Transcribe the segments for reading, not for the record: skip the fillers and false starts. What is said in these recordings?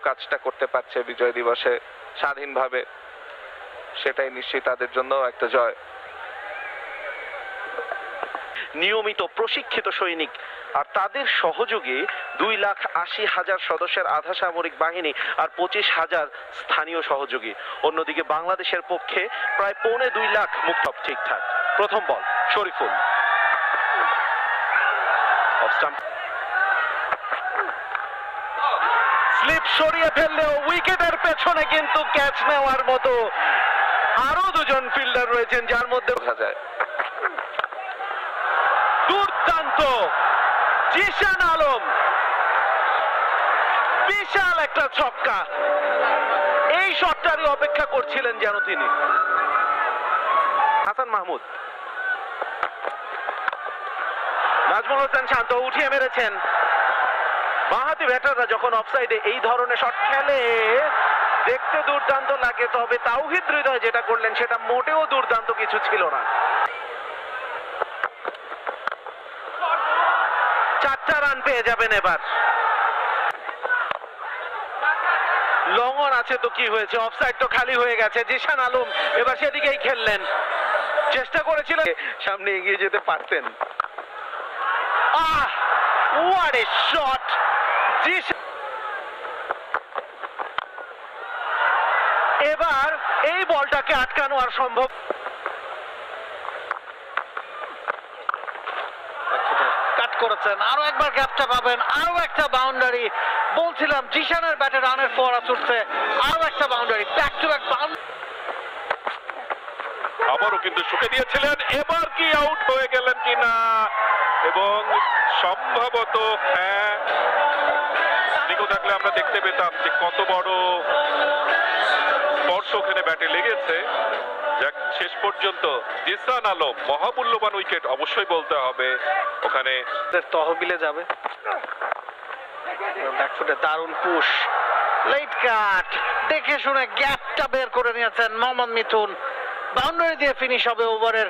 কাজটা করতে পারছে বিজয় দিবসে স্বাধীনভাবে, সেটাই নিশ্চয়ই তাদের জন্য একটা জয়। নিয়মিত প্রশিক্ষিত সৈনিক আর তাদের সহযোগী 2,80,000 সদস্যের আধা সামরিক বাহিনী আর 25,000 স্থানীয় সহযোগী। অন্যদিকে বাংলাদেশের পক্ষে প্রায় 2.25 লাখ মুক্ত। ঠিকঠাক প্রথম বল শরীফুল অফ স্টাম্প, স্লিপ সরিয়ে ফেললেও উইকেটের পেছনে কিন্তু ক্যাচ নেওয়ার মতো আরো দুজন ফিল্ডার রয়েছেন, যার মধ্যে বোঝা যায় দুর্দান্ত জিশান আলম, বিশাল একটা ছক্কা। এই শটটারই অপেক্ষা করছিলেন যেন তিনি। হাসান মাহমুদ, নাজমুল হোসেন শান্ত উঠিয়ে মেরেছেন। বাঁহাতি ব্যাটাররা যখন অফসাইডে এই ধরনের শট খেলে দেখতে দুর্দান্ত লাগে, তবে তাওহিদ হৃদয় যেটা করলেন সেটা মোটেও দুর্দান্ত কিছু ছিল না। 4টা রান পেয়ে যাবেন এবার। লং অন আছে তো কি হয়েছে, অফসাইড তো খালি হয়ে গেছে। জিশান আলম এবার সেদিকেই খেললেন, চেষ্টা করেছিলেন সামনে এগিয়ে যেতে পারতেন। What a shot! এবার এই বলটাকে আটকানো আর সম্ভব। কাট করেছেন, আরো একবার গ্যাপটা পাবেন, আরো একটা বাউন্ডারি। বলছিলাম জিশানের ব্যাটে রানের ফোয়ারা ছুটছে, আরো একটা boundary, back to back boundary. আবারও কিন্তু শুকে দিয়েছিলেন, এবার কি আউট হয়ে গেলেন কিনা, এবং সম্ভবত হ্যাঁ, নিকো থাকলে আমরা দেখতে পেতাম যে কত বড় স্পর্শ ওখানে ব্যাটে লেগেছে। যাক, শেষ পর্যন্ত জিসান আলম মহামূল্যবান উইকেট অবশ্যই বলতে হবে ওখানে। তহবিলে যাবে। ব্যাকফুটে দারুণ পুশ, লেট কাট, দেখে শুনে গ্যাপটা বের করে নিয়েছেন মোহাম্মদ মিথুন। বাউন্ডারি দিয়ে ফিনিশ হবে ওভারের।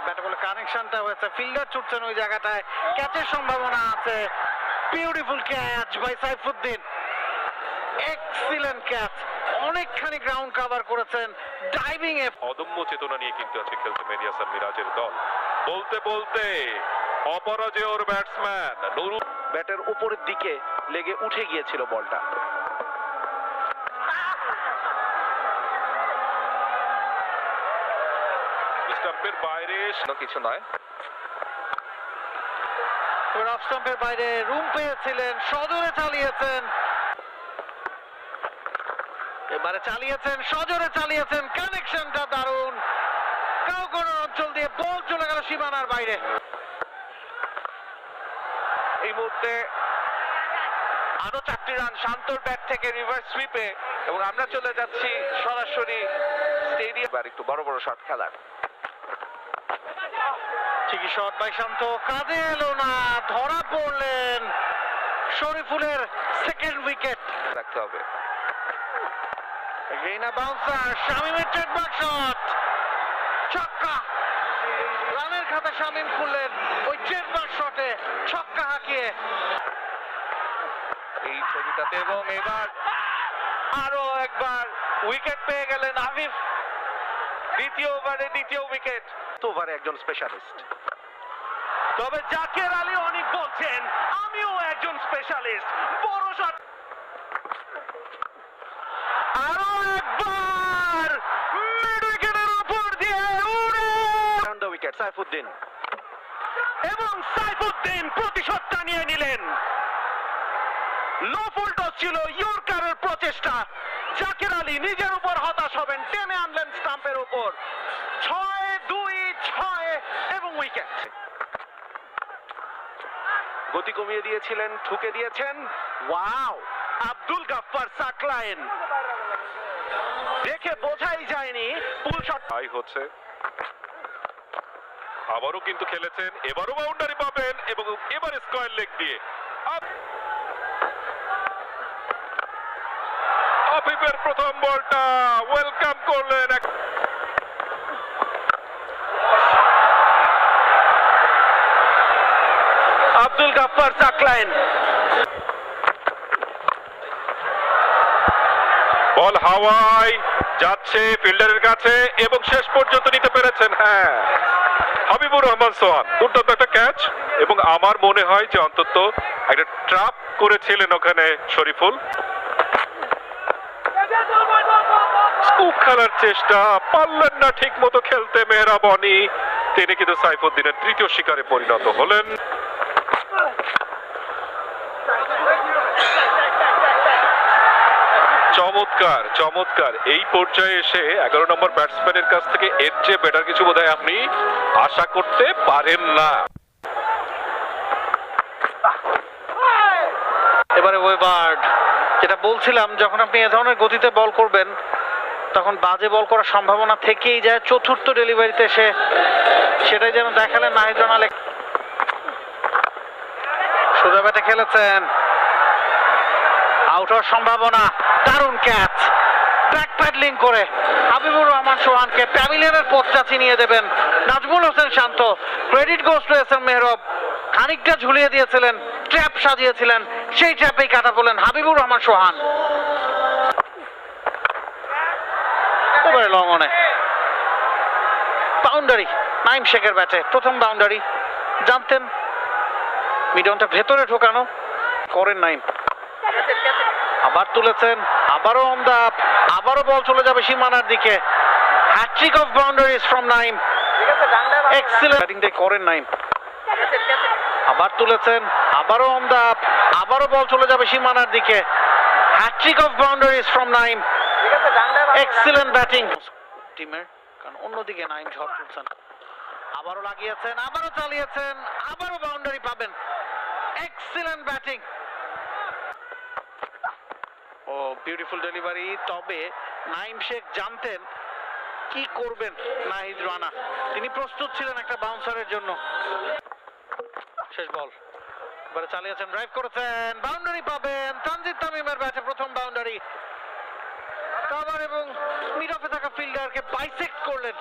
ব্যাটে বলে কানেকশনটা হয়েছে, ফিল্ডার ছুটছেন ওই জায়গাটায়, ক্যাচের সম্ভাবনা আছে। Beautiful catch by Saifuddin, excellent catch, অনেকখানি গ্রাউন্ড কভার করেছেন ডাইভিং এ। অদম্য চেতনা নিয়ে কিন্তু আছে খেলছে মেহেদী হাসান মিরাজের দল। বলতে বলতে অপরাজেয় ওর ব্যাটসম্যান নুরুল ব্যাটের উপরের দিকে লেগে উঠে গিয়েছিল বলটা। স্টাম্পের বাইরে কিছু নয়। অফ স্টাম্পের বাইরে রুম পেয়েছিলেন, সজোরে চালিয়েছেন, এবারে চালিয়েছেন, সজোরে চালিয়েছেন, কানেকশনটা দারুণ। কাউকোন অঞ্চল দিয়ে বল চলে গেল সীমানার বাইরে। এই মুহূর্তে আরো 4টি রান শান্তর ব্যাট থেকে রিভার্স সুইপে, এবং আমরা চলে যাচ্ছি সরাসরি স্টেডিয়াম। এবার একটু বড় বড় শট খেলার। ঠিকই শট বাই শান্ত, কাজে এলো না, ধরা পড়লেন। শরীফুলের সেকেন্ড উইকেট রাখতে হবে। এগেইন আ বাউন্সার, শামীমের ট্রেডমার্ক শট, ছক্কা। রানের খাতা শামীম খুললেন ওই ট্রেডমার্ক শটে, ছক্কা হাঁকিয়ে এই ছবিটাতে, এবং এবার আরো একবার উইকেট পেয়ে গেলেন আফিফ। দ্বিতীয় ওভারে দ্বিতীয় উইকেট। ওভারে একজন স্পেশালিস্ট, তবে জাকের আলী অনেক বলছেন আমিও একজন স্পেশালিস্ট। বড় শট, আরো একবার মিড উইকেটের উপর দিয়ে উড়ে দ্য উইকেট সাইফুদ্দিন, এবং সাইফুদ্দিন প্রতিশোধটা নিয়ে নিলেন। লো ফুল টস ছিল ইয়র্কারের প্রচেষ্টা, জাকের আলী নিজের উপর হতাশ হবেন, টেনে আনলেন স্টাম্পের উপর। 6-2-6 এবং উইকেট। গতি কমিয়ে দিয়েছিলেন, ঠুকে দিয়েছেন। ওয়াও, আব্দুল গাফফার সাকলায়েন, দেখে বোঝাই যায়নি পুল শট। হাই হচ্ছে, আবারও কিন্তু খেলেছেন, এবারও বাউন্ডারি পাবেন, এবং এবারে স্কয়ার লেগ দিয়ে আফিফের প্রথম বলটা ওয়েলকাম করলেন। আব্দুল আব্দুল গাফফার সাকলাইন। বল হাওয়ায় যাচ্ছে ফিল্ডারের কাছে এবং শেষ পর্যন্ত নিতে পেরেছেন। হ্যাঁ, হাবিবুর রহমান সোহান দুর্দান্ত একটা ক্যাচ, এবং আমার মনে হয় যে অন্তত একটা ট্রাপ করেছিলেন ওখানে শরীফুল। স্কুপ খেলার চেষ্টা, পারলেন না ঠিক মতো খেলতে মেহরাব অনি। তিনি কিন্তু সাইফুদ্দিনের তৃতীয় শিকারে পরিণত হলেন। চমৎকার চমৎকার, এই পর্যায়ে এসে 11 নম্বর ব্যাটসম্যানের কাছ থেকে এর চেয়ে বেটার কিছু বোধহয় আপনি আশা করতে পারেন না। এবারে ওয়েবার্ড, যেটা বলছিলাম, যখন আপনি এ ধরনের গতিতে বল করবেন তখন বাজে বল করার সম্ভাবনা থেকেই যায়। চতুর্থ ডেলিভারিতে সে সেটাই যেন দেখালেন নাহিদ রানা। সোজা ব্যাটে খেলেছেন, আউট হওয়ার সম্ভাবনা। দারুণ ক্যাচ, ব্যাক প্যাডলিং করে হাবিবুর রহমান সোহানকে প্যাভিলিয়নের পথটা চিনিয়ে দেবেন Najmul Hossain Shanto. Credit goes to S M Mehrab, খানিকটা ঝুলিয়ে দিয়েছিলেন, ট্র্যাপ সাজিয়েছিলেন, সেই ট্র্যাপেই কাটা পড়লেন হাবিবুর রহমান সোহান। এবারে লং অনে বাউন্ডারি, নাইম শেখের ব্যাটে প্রথম বাউন্ডারি। জানতেন মিডনটা ভেতরে ঢোকানো, করেন নাইম। আবার তুলেছেন, আবারও অন দা আপ, আবারও বল চলে যাবে সীমানার দিকে। Hat-trick of boundaries from Naim, excellent batting day করেন নাইম। আবার তুলেছেন, আবারও অন দা আপ, আবারও বল চলে যাবে সীমানার দিকে। Hat-trick of boundaries from Naim, excellent batting টিমের, কারণ অন্যদিকে নাইম ঝড় তুলছেন। আবারও লাগিয়েছেন, আবারও চালিয়েছেন, আবারও বাউন্ডারি পাবেন। এক্সিলেন্ট ব্যাটিং, ও বিউটিফুল ডেলিভারি। তবে নাইম শেখ জানতেন কি করবেন নাহিদ রানা, তিনি প্রস্তুত ছিলেন একটা বাউন্সারের জন্য। শেষ বল, এবারে চালিয়েছেন, ড্রাইভ করেছেন, বাউন্ডারি পাবেন। তানজিদ তামিমের ব্যাটে প্রথম বাউন্ডারি। কাভার এবং মিড অফে থাকা ফিল্ডারকে বাইসেক্ট করলেন,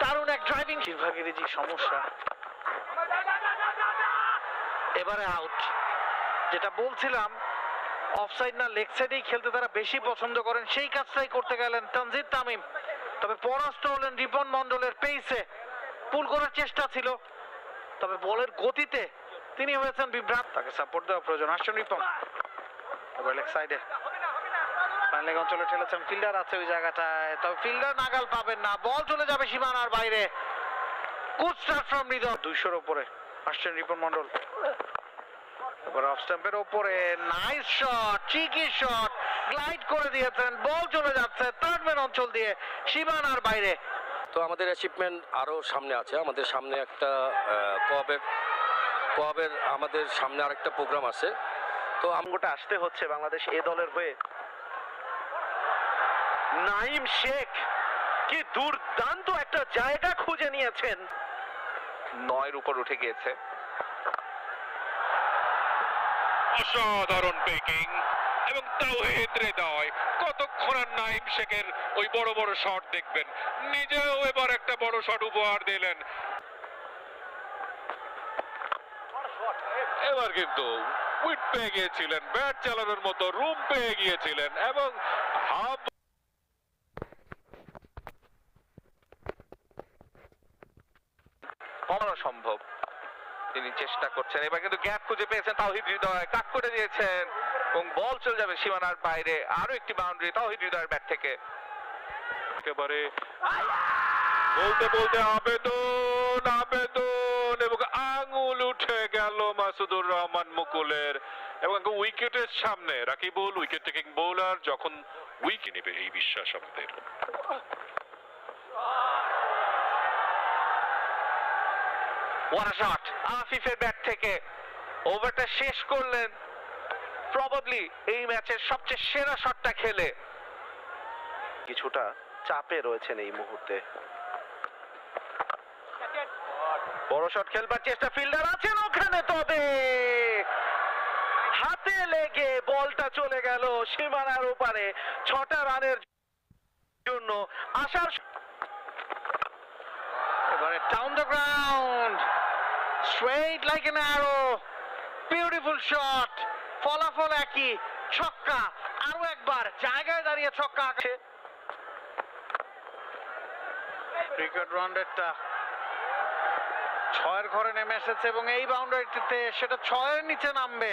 দারুণ এক ড্রাইভিং। বিভাগের যে সমস্যা, এবারে আউট। যেটা বলছিলাম, অফসাইড না লেগ সাইডেই খেলতে তারা বেশি পছন্দ করেন, সেই কাজটাই করতে গেলেন তানজিদ তামিম। তবে পরাস্ত হলেন রিপন মন্ডলের পেইসে। পুল করার চেষ্টা ছিল, তবে বলের গতিতে তিনি হয়েছেন বিভ্রান্ত। তাকে সাপোর্ট দেওয়া প্রয়োজন। আসছেন রিপন, এবার লেগ সাইডে ফাইন লেগ অঞ্চলে ঠেলেছেন, ফিল্ডার আছে ওই জায়গাটায়, তবে ফিল্ডার নাগাল পাবেন না, বল চলে যাবে সীমানার বাইরে। গুড স্টার্ট ফ্রম হৃদয়। 200-র উপরে আসছেন রিপন মন্ডল, এবার অফ স্টাম্পের উপরে নাইস শট, চিকি শট, গ্লাইড করে দিয়েছেন, বল চলে যাচ্ছে থার্ড ম্যান অঞ্চল দিয়ে সীমানার বাইরে। তো আমাদের অ্যাচিভমেন্ট আরও সামনে আছে। আমাদের সামনে একটা কোয়াবের আমাদের সামনে আরেকটা প্রোগ্রাম আছে। তো আমগোটা আসতে হচ্ছে বাংলাদেশ এ দলের হয়ে। নাইম শেখ কি দুর্দান্ত একটা জায়গা খুঁজে নিয়েছেন। 9-এর উপর উঠে গিয়েছে। অসাধারণ পেকিং, এবং তাওহিদ হৃদয় কতক্ষণ আর নাইম শেখের ওই বড় বড় শট দেখবেন। নিজেও এবার একটা বড় শট উপহার দিলেন। এবার কিন্তু উইট পেয়ে গিয়েছিলেন, ব্যাট চালানোর মতো রুম পেয়ে গিয়েছিলেন, এবং হাফ কমানো সম্ভব, তিনি চেষ্টা করছেন। এবার কিন্তু গ্যাপ খুঁজে পেয়েছেন তাওহিদ হৃদয়, কাট করে দিয়েছেন এবং বল চলে যাবে সীমানার বাইরে। আরো একটি বাউন্ডারি তাওহিদ হৃদয়ের ব্যাট থেকে। একেবারে বলতে বলতে আবেদন আবেদন, এবং আঙুল উঠে গেল মাসুদুর রহমান মুকুলের, এবং উইকেটের সামনে রাকিবুল উইকেট টেকিং বোলার যখন উইকেট নেবে এই বিশ্বাস আমাদের। ওয়াট আ শট আফিফের ব্যাট থেকে। ওভারটা শেষ করলেন প্রবাবলি এই ম্যাচের সবচেয়ে সেরা শটটা খেলে। কিছুটা চাপে রয়েছেন এই মুহূর্তে। বড় শট খেলবার চেষ্টা, ফিল্ডার আছেন ওখানে, তবে হাতে লেগে বলটা চলে গেল সীমানার ওপারে। 6টা রানের জন্য আসার। এবারে down the ground, straight like an arrow, beautiful shot, ফলাফল একই, ছক্কা, আরো একবার জায়গায় দাঁড়িয়ে ছক্কা আছে। ক্রিকেট রাউন্ডেরটা 6-এর ঘরে নেমে এসেছে এবং এই বাউন্ডারিটিতে সেটা 6-এর নিচে নামবে।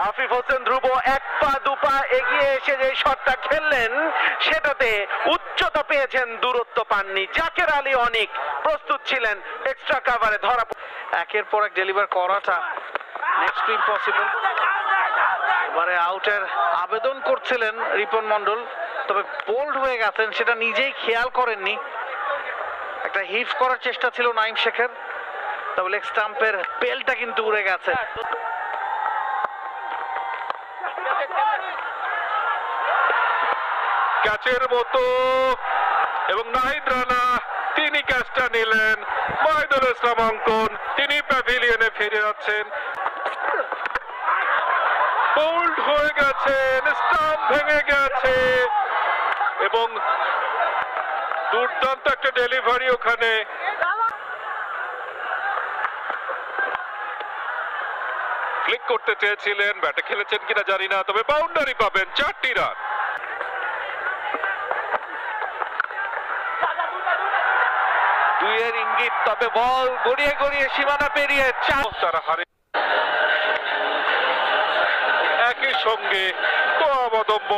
আফিফ হোসেন ধ্রুব এক পা দুপা এগিয়ে এসে যে শটটা খেললেন সেটাতে উচ্চতা পেয়েছেন, দূরত্ব পাননি। জাকের আলী অনেক প্রস্তুত ছিলেন এক্সট্রা কাভারে ধরা। একের পর এক ডেলিভার করাটা নেক্সট টু ইম্পসিবল। এবারে আউটের আবেদন করছিলেন রিপন মন্ডল, তবে বোল্ড হয়ে গেছেন, সেটা নিজেই খেয়াল করেননি। একটা হিট করার চেষ্টা ছিল নাইম শেখের, তবে লেগ স্টাম্পের বেলটা কিন্তু উড়ে গেছে। ক্যাচের মতো এবং নাহিদ রানা তিনি ক্যাচটা নিলেন। মাহিদুল ইসলাম অঙ্কন তিনি প্যাভিলিয়নে ফিরে যাচ্ছেন। বোল্ড হয়ে গেছেন, স্টাম্প ভেঙে গেছে এবং দুর্দান্ত একটা ডেলিভারি ওখানে। ক্লিক করতে চেয়েছিলেন, ব্যাটে খেলেছেন কিনা জানি না, তবে বাউন্ডারি পাবেন, 4টি রান। দুইয়ের ইঙ্গিত, তবে বল গড়িয়ে গড়িয়ে সীমানা পেরিয়ে তারা হারে। একই সঙ্গে কোয়াব অদম্য,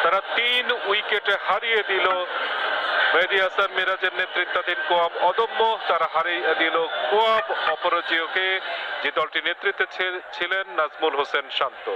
তারা 3 উইকেটে হারিয়ে দিল মেহেদী হাসান মিরাজের নেতৃত্বাধীন কোয়াব অদম্য। তারা হারিয়ে দিল কোয়াব অপরাজেয়কে, যে দলটি নেতৃত্বে ছিলেন নাজমুল হোসেন শান্ত।